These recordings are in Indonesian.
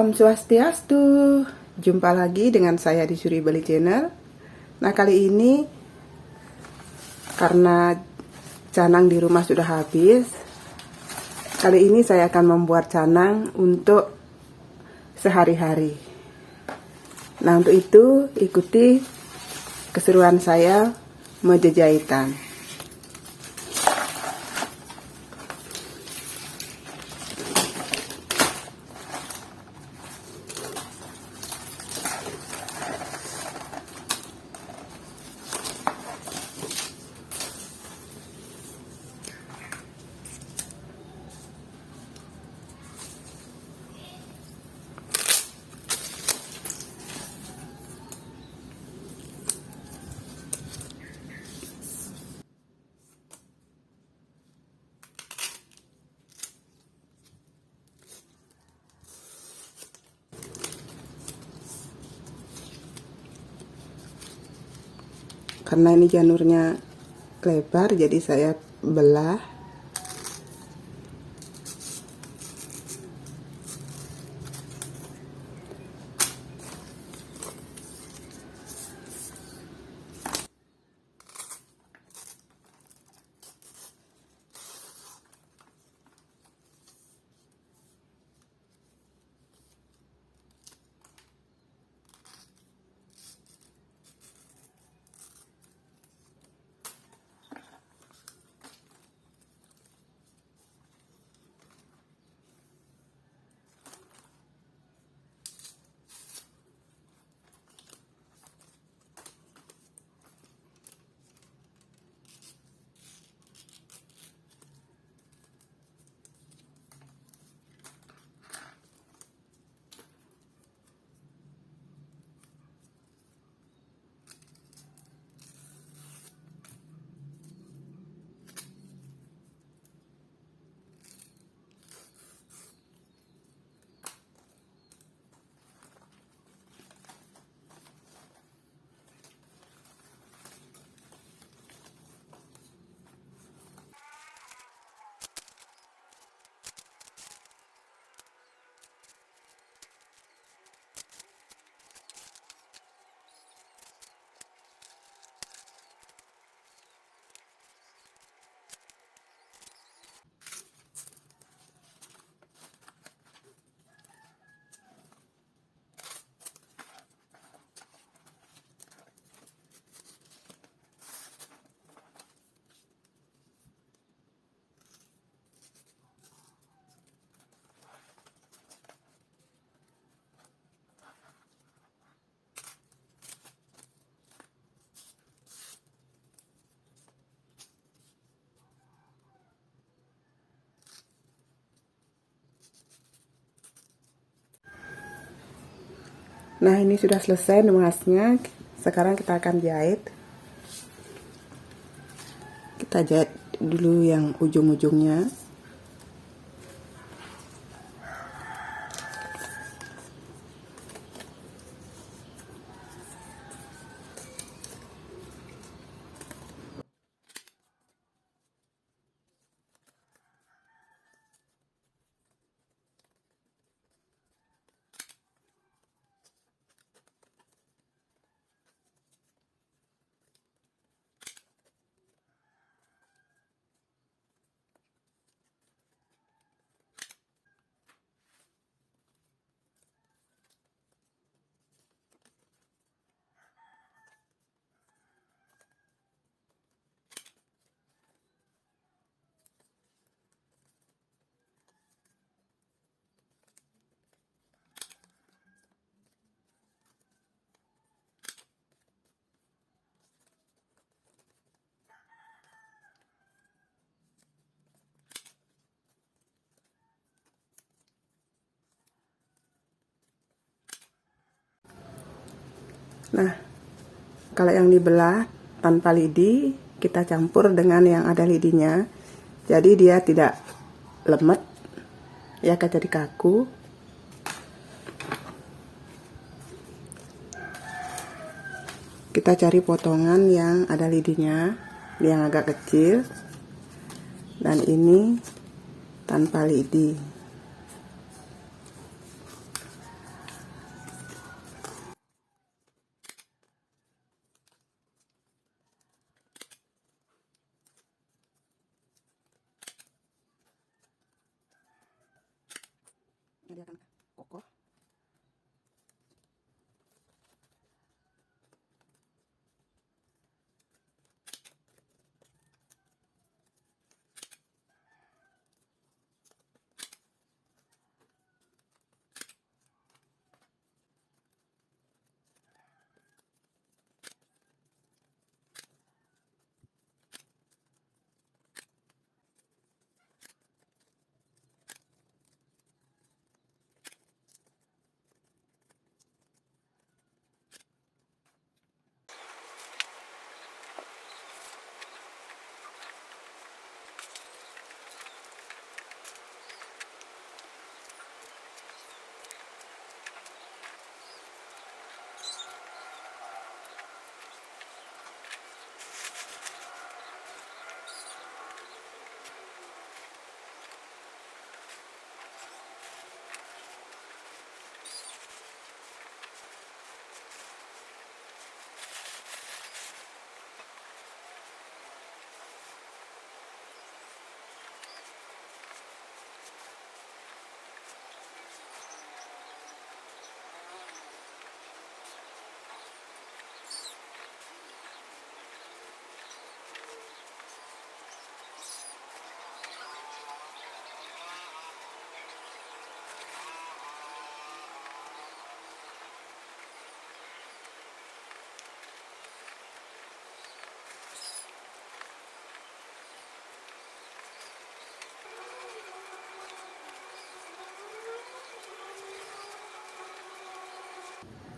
Om Swastiastu, jumpa lagi dengan saya di Suri Bali Channel. Nah, kali ini karena canang di rumah sudah habis, kali ini saya akan membuat canang untuk sehari-hari. Nah, untuk itu ikuti keseruan saya menjajahitan. Karena ini janurnya lebar, jadi saya belah. Nah, ini sudah selesai nuasnya. Sekarang kita akan jahit. Kita jahit dulu yang ujung-ujungnya. Nah, kalau yang dibelah tanpa lidi, kita campur dengan yang ada lidinya. Jadi dia tidak lemet, ya akan jadi kaku. Kita cari potongan yang ada lidinya, yang agak kecil. Dan ini tanpa lidi.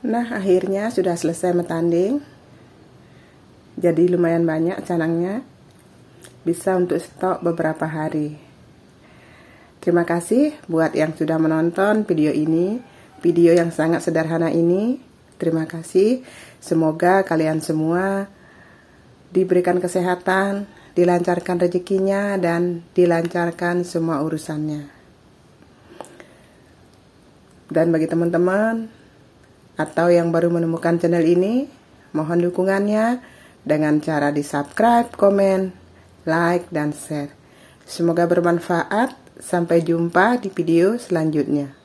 Nah, akhirnya sudah selesai metanding. Jadi lumayan banyak canangnya. Bisa untuk stok beberapa hari. Terima kasih buat yang sudah menonton video ini. Video yang sangat sederhana ini. Terima kasih. Semoga kalian semua diberikan kesehatan, dilancarkan rezekinya, dan dilancarkan semua urusannya. Dan bagi teman-teman atau yang baru menemukan channel ini, mohon dukungannya dengan cara di subscribe, komen, like, dan share. Semoga bermanfaat. Sampai jumpa di video selanjutnya.